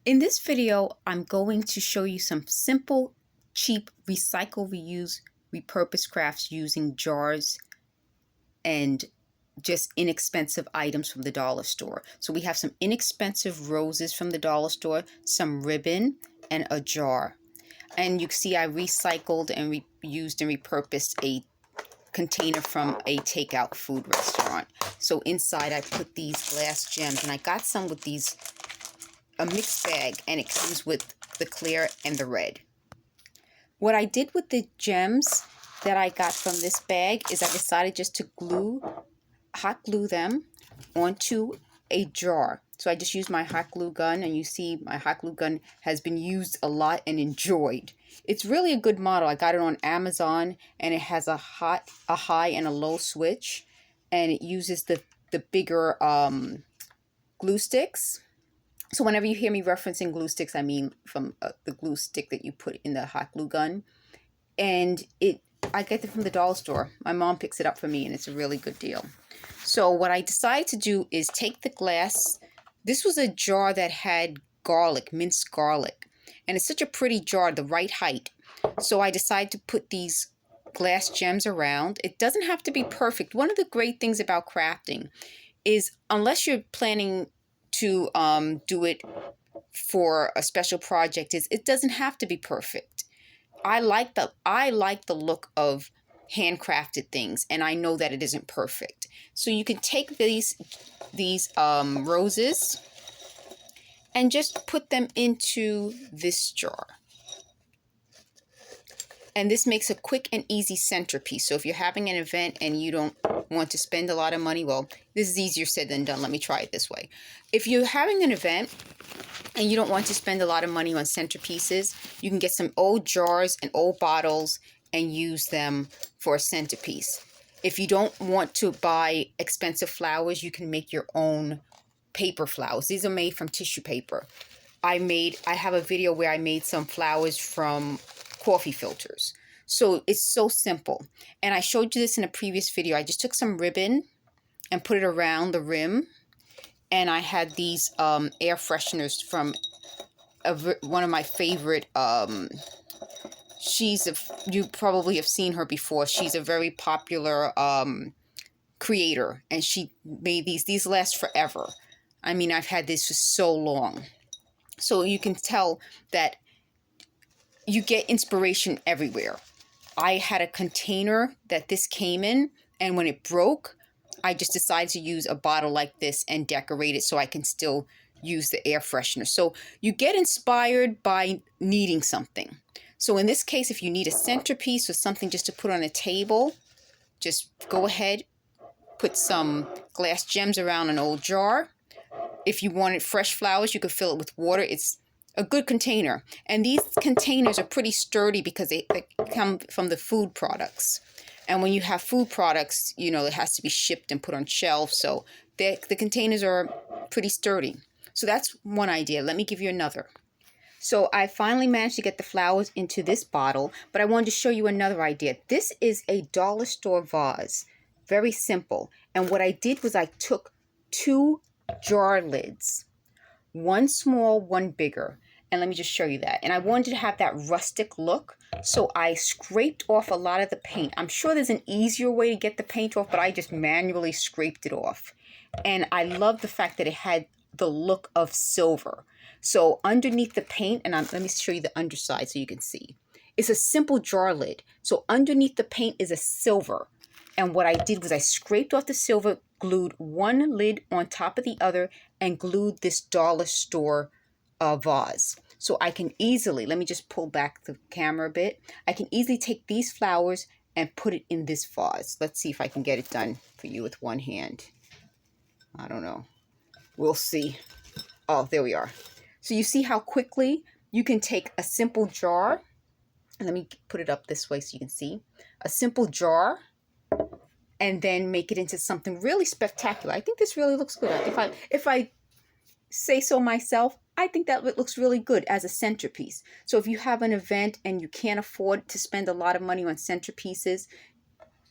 In this video, I'm going to show you some simple, cheap, recycle, reuse, repurpose crafts using jars and just inexpensive items from the dollar store. So we have some inexpensive roses from the dollar store, some ribbon, and a jar. And you can see I recycled and reused and repurposed a container from a takeout food restaurant. So inside I put these glass gems, and I got some with a mixed bag, and it comes with the clear and the red. What I did with the gems that I got from this bag is I decided just to hot glue them onto a jar. So I just used my hot glue gun, and you see my hot glue gun has been used a lot and enjoyed. It's really a good model. I got it on Amazon, and it has a high and a low switch, and it uses the bigger glue sticks. So whenever you hear me referencing glue sticks, I mean from the glue stick that you put in the hot glue gun. And I get it from the dollar store. My mom picks it up for me, and it's a really good deal. So what I decided to do is take the glass. This was a jar that had garlic, minced garlic. And it's such a pretty jar, the right height. So I decided to put these glass gems around. It doesn't have to be perfect. One of the great things about crafting is, unless you're planning to do it for a special project, it doesn't have to be perfect. I like the look of handcrafted things, and I know that it isn't perfect. So you can take these roses and just put them into this jar. And this makes a quick and easy centerpiece. So if you're having an event and you don't want to spend a lot of money, well, this is easier said than done. Let me try it this way. If you're having an event and you don't want to spend a lot of money on centerpieces, you can get some old jars and old bottles and use them for a centerpiece. If you don't want to buy expensive flowers, you can make your own paper flowers. These are made from tissue paper. I have a video where I made some flowers from coffee filters. So it's so simple. And I showed you this in a previous video. I just took some ribbon and put it around the rim. And I had these air fresheners from one of my favorite, you probably have seen her before. She's a very popular creator, and she made these last forever. I mean, I've had this for so long. So you can tell that you get inspiration everywhere. I had a container that this came in, and when it broke, I just decided to use a bottle like this and decorate it so I can still use the air freshener. So you get inspired by needing something. So in this case, if you need a centerpiece or something just to put on a table, just go ahead, put some glass gems around an old jar. If you wanted fresh flowers, you could fill it with water. It's a good container. And these containers are pretty sturdy because they come from the food products. And when you have food products, you know, it has to be shipped and put on shelves. So the containers are pretty sturdy. So that's one idea. Let me give you another. So I finally managed to get the flowers into this bottle, but I wanted to show you another idea. This is a dollar store vase. Very simple. And what I did was I took 2 jar lids, one small, one bigger. And let me just show you that. And I wanted to have that rustic look, so I scraped off a lot of the paint. I'm sure there's an easier way to get the paint off, but I just manually scraped it off. And I love the fact that it had the look of silver. So underneath the paint, and let me show you the underside so you can see. It's a simple jar lid. So underneath the paint is a silver. And what I did was I scraped off the silver, glued one lid on top of the other, and glued this dollar store vase. So I can easily, let me just pull back the camera a bit. I can easily take these flowers and put it in this vase. Let's see if I can get it done for you with one hand. I don't know. We'll see. Oh, there we are. So you see how quickly you can take a simple jar. And let me put it up this way so you can see. A simple jar, and then make it into something really spectacular. I think this really looks good. If I say so myself, I think that looks really good as a centerpiece. So if you have an event and you can't afford to spend a lot of money on centerpieces,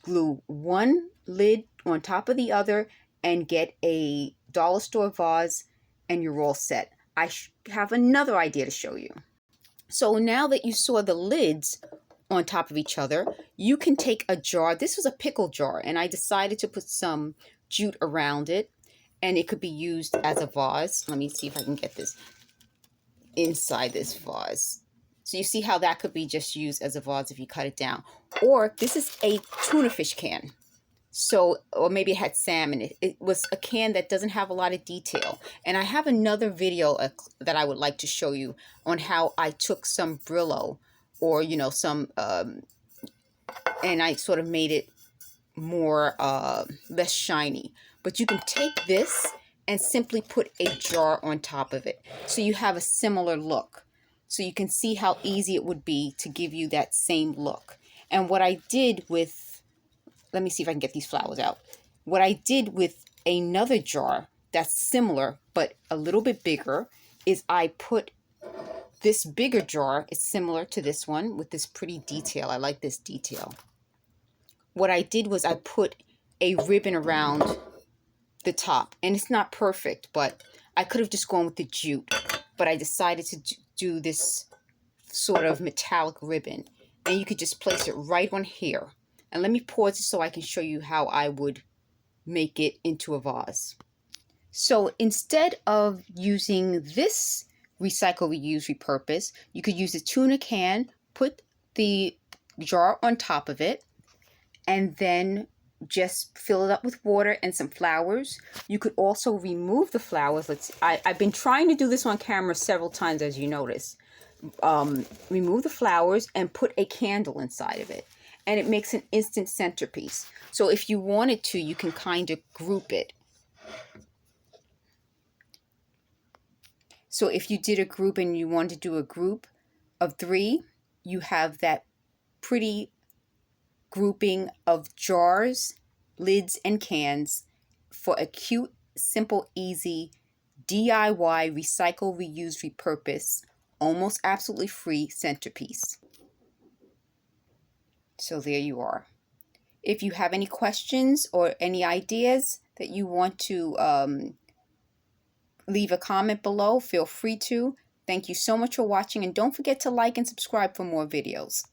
glue one lid on top of the other and get a dollar store vase, and you're all set. I have another idea to show you. So now that you saw the lids on top of each other, you can take a jar. This was a pickle jar, and I decided to put some jute around it, and it could be used as a vase. Let me see if I can get this inside this vase. So you see how that could be just used as a vase if you cut it down. Or this is a tuna fish can. So, or maybe it had salmon. It was a can that doesn't have a lot of detail. And I have another video that I would like to show you on how I took some Brillo or, you know, some, and I sort of made it more, less shiny. But you can take this and simply put a jar on top of it. So you have a similar look. So you can see how easy it would be to give you that same look. And what I did with, let me see if I can get these flowers out. What I did with another jar that's similar, but a little bit bigger, is I put this bigger jar, it's similar to this one with this pretty detail. I like this detail. What I did was I put a ribbon around the top, and it's not perfect, but I could have just gone with the jute, but I decided to do this sort of metallic ribbon, and you could just place it right on here. And let me pause it so I can show you how I would make it into a vase. So instead of using this recycle, reuse, repurpose, you could use a tuna can, put the jar on top of it, and then just fill it up with water and some flowers. You could also remove the flowers. I've been trying to do this on camera several times, as you notice. Remove the flowers and put a candle inside of it, and it makes an instant centerpiece. So if you wanted to, you can kind of group it. So if you did a group and you wanted to do a group of 3, you have that pretty grouping of jars, lids, and cans for a cute, simple, easy DIY recycle, reuse, repurpose, almost absolutely free centerpiece. So there you are. If you have any questions or any ideas that you want to leave a comment below, feel free to. Thank you so much for watching, and don't forget to like and subscribe for more videos.